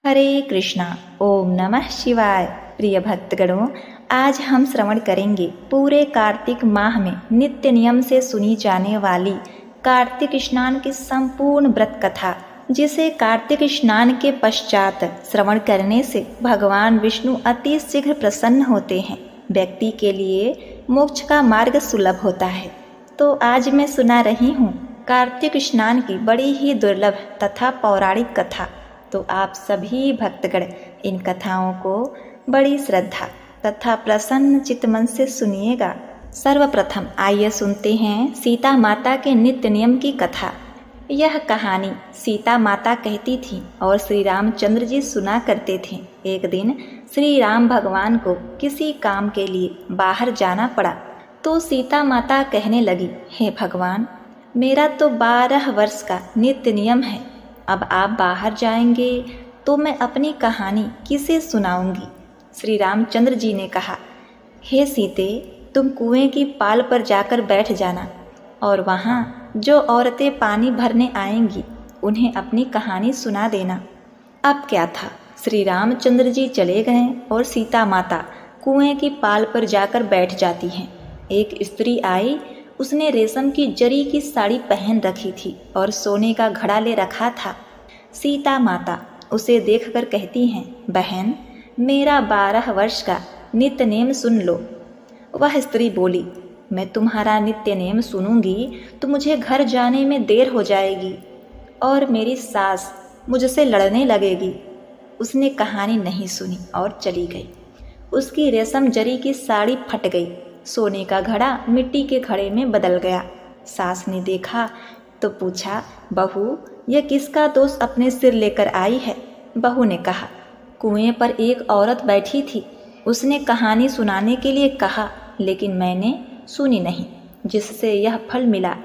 हरे कृष्णा। ओम नमः शिवाय। प्रिय भक्तगणों, आज हम श्रवण करेंगे पूरे कार्तिक माह में नित्य नियम से सुनी जाने वाली कार्तिक स्नान की संपूर्ण व्रत कथा, जिसे कार्तिक स्नान के पश्चात श्रवण करने से भगवान विष्णु अति शीघ्र प्रसन्न होते हैं। व्यक्ति के लिए मोक्ष का मार्ग सुलभ होता है। तो आज मैं सुना रही हूँ कार्तिक स्नान की बड़ी ही दुर्लभ तथा पौराणिक कथा। तो आप सभी भक्तगण इन कथाओं को बड़ी श्रद्धा तथा प्रसन्न चित्तमन से सुनिएगा। सर्वप्रथम आइए सुनते हैं सीता माता के नित्य नियम की कथा। यह कहानी सीता माता कहती थी और श्री रामचंद्र जी सुना करते थे। एक दिन श्री राम भगवान को किसी काम के लिए बाहर जाना पड़ा, तो सीता माता कहने लगी, हे भगवान, मेरा तो 12 वर्ष का नित्य नियम है। अब आप बाहर जाएंगे तो मैं अपनी कहानी किसे सुनाऊंगी। श्री रामचंद्र जी ने कहा, हे सीते, तुम कुएं की पाल पर जाकर बैठ जाना और वहाँ जो औरतें पानी भरने आएंगी उन्हें अपनी कहानी सुना देना। अब क्या था, श्री रामचंद्र जी चले गए और सीता माता कुएं की पाल पर जाकर बैठ जाती हैं। एक स्त्री आई, उसने रेशम की जरी की साड़ी पहन रखी थी और सोने का घड़ा ले रखा था। सीता माता उसे देखकर कहती हैं, बहन, मेरा 12 वर्ष का नित्य नेम सुन लो। वह स्त्री बोली, मैं तुम्हारा नित्य नेम सुनूंगी तो मुझे घर जाने में देर हो जाएगी और मेरी सास मुझसे लड़ने लगेगी। उसने कहानी नहीं सुनी और चली गई। उसकी रेशम जरी की साड़ी फट गई, सोने का घड़ा मिट्टी के घड़े में बदल गया। सास ने देखा तो पूछा, बहू, यह किसका दोष अपने सिर लेकर आई है? बहू ने कहा, कुएं पर एक औरत बैठी थी, उसने कहानी सुनाने के लिए कहा, लेकिन मैंने सुनी नहीं, जिससे यह फल मिला।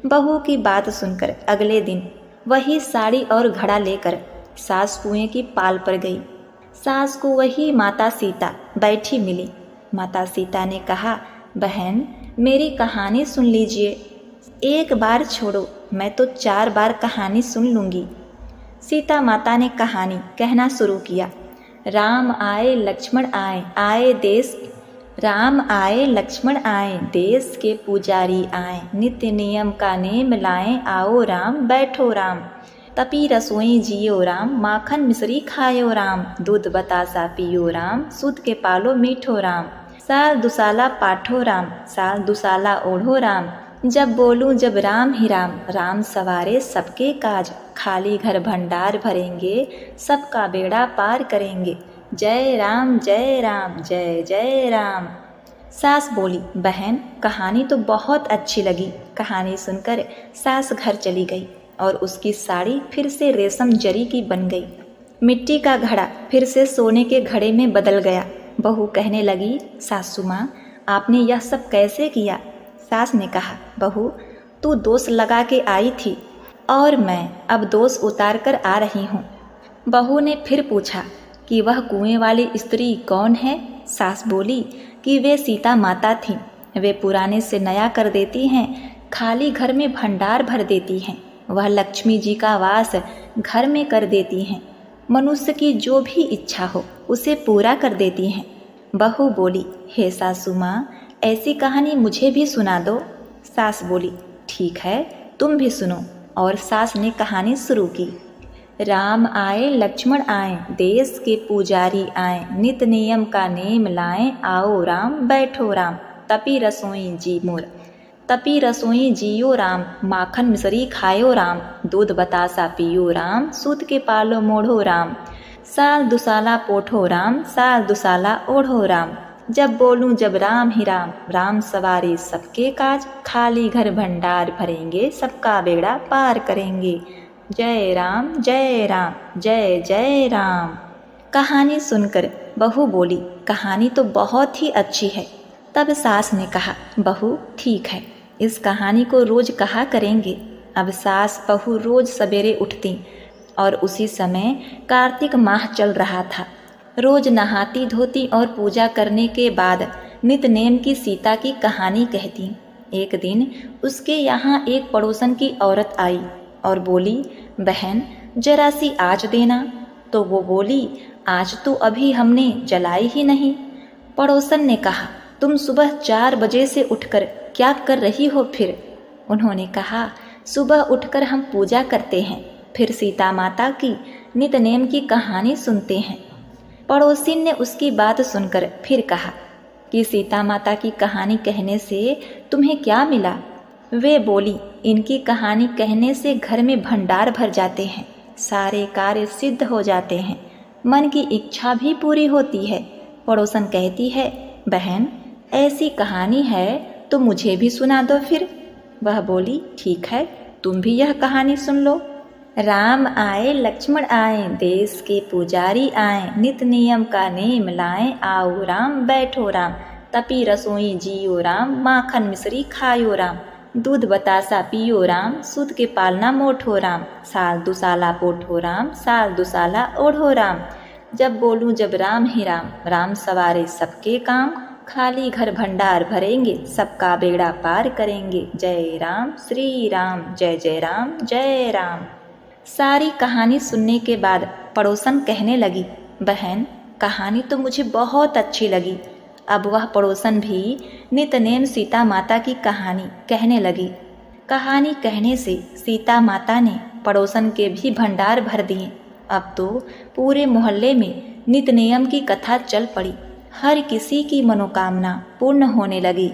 बहू की बात सुनकर अगले दिन वही साड़ी और घड़ा लेकर सास कुएं की पाल पर गई। सास को वही माता सीता बैठी मिली। माता सीता ने कहा, बहन, मेरी कहानी सुन लीजिए। एक बार छोड़ो, मैं तो 4 बार कहानी सुन लूँगी। सीता माता ने कहानी कहना शुरू किया। राम आए लक्ष्मण आए, आए देश, राम आए लक्ष्मण आए, देश के पुजारी आए, नित्य नियम का नेम लाएं, आओ राम बैठो राम, तपी रसोई जियो राम, माखन मिश्री खायो राम, दूध बतासा पियो राम, सूत के पालो मीठो राम, साल दुसाला पाठो राम, साल दुसाला ओढ़ो राम, जब बोलूं जब राम ही राम, राम सवारे सबके काज, खाली घर भंडार भरेंगे, सबका बेड़ा पार करेंगे, जय राम जय राम जय जय राम। सास बोली, बहन, कहानी तो बहुत अच्छी लगी। कहानी सुनकर सास घर चली गई और उसकी साड़ी फिर से रेशम जरी की बन गई। मिट्टी का घड़ा फिर से सोने के घड़े में बदल गया। बहू कहने लगी, सासू माँ, आपने यह सब कैसे किया? सास ने कहा, बहू, तू दोष लगा के आई थी और मैं अब दोष उतार कर आ रही हूँ। बहू ने फिर पूछा कि वह कुएं वाली स्त्री कौन है? सास बोली कि वे सीता माता थीं। वे पुराने से नया कर देती हैं, खाली घर में भंडार भर देती हैं। वह लक्ष्मी जी का वास घर में कर देती हैं। मनुष्य की जो भी इच्छा हो उसे पूरा कर देती हैं। बहू बोली, हे सासू माँ, ऐसी कहानी मुझे भी सुना दो। सास बोली, ठीक है, तुम भी सुनो। और सास ने कहानी शुरू की। राम आए लक्ष्मण आए, देश के पुजारी आए, नित नियम का नेम लाएं, आओ राम बैठो राम, तपी रसोई जी मोर, तपी रसोई जियो राम, माखन मिश्री खायो राम, दूध बतासा पियो राम, सूत के पालो मोढ़ो राम, साल दुसाला पोठो राम, साल दुसाला ओढ़ो राम, जब बोलूं जब राम ही राम, राम सवारे सबके काज, खाली घर भंडार भरेंगे, सबका बेड़ा पार करेंगे, जय राम जय राम जय जय राम। कहानी सुनकर बहू बोली, कहानी तो बहुत ही अच्छी है। तब सास ने कहा, बहू, ठीक है, इस कहानी को रोज कहा करेंगे। अब सास बहू रोज सवेरे उठती और उसी समय कार्तिक माह चल रहा था। रोज नहाती धोती और पूजा करने के बाद नित नेम की सीता की कहानी कहती। एक दिन उसके यहाँ एक पड़ोसन की औरत आई और बोली, बहन, जरा सी आँच देना। तो वो बोली, आज तो अभी हमने जलाई ही नहीं। पड़ोसन ने कहा, तुम सुबह 4 बजे से उठकर क्या कर रही हो फिर? उन्होंने कहा, सुबह उठकर हम पूजा करते हैं, फिर सीता माता की नित नेम की कहानी सुनते हैं। पड़ोसिन ने उसकी बात सुनकर फिर कहा कि सीता माता की कहानी कहने से तुम्हें क्या मिला? वे बोली, इनकी कहानी कहने से घर में भंडार भर जाते हैं, सारे कार्य सिद्ध हो जाते हैं, मन की इच्छा भी पूरी होती है। पड़ोसन कहती है, बहन ऐसी कहानी है तो मुझे भी सुना दो फिर। वह बोली, ठीक है, तुम भी यह कहानी सुन लो। राम आए लक्ष्मण आए, देश के पुजारी आए, नित नियम का नेम लाए, आओ राम बैठो राम, तपी रसोई जियो राम, माखन मिश्री खायो राम, दूध बतासा पियो राम, सूद के पालना मोठो राम, साल दुसाला पोठो राम, साल दुसाला ओढ़ो राम, जब बोलूं जब राम ही राम, राम सवारे सबके काम, खाली घर भंडार भरेंगे, सबका बेड़ा पार करेंगे, जय राम श्री राम, जय जय राम जय राम। सारी कहानी सुनने के बाद पड़ोसन कहने लगी, बहन कहानी तो मुझे बहुत अच्छी लगी। अब वह पड़ोसन भी नित नेम सीता माता की कहानी कहने लगी। कहानी कहने से सीता माता ने पड़ोसन के भी भंडार भर दिए। अब तो पूरे मोहल्ले में नित नियम की कथा चल पड़ी, हर किसी की मनोकामना पूर्ण होने लगी।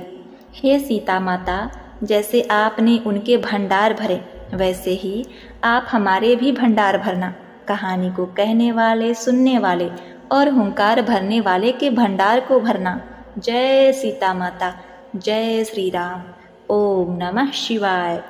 हे सीता माता, जैसे आपने उनके भंडार भरे, वैसे ही आप हमारे भी भंडार भरना। कहानी को कहने वाले, सुनने वाले और हुंकार भरने वाले के भंडार को भरना। जय सीता माता, जय श्री राम। ओम नमः शिवाय।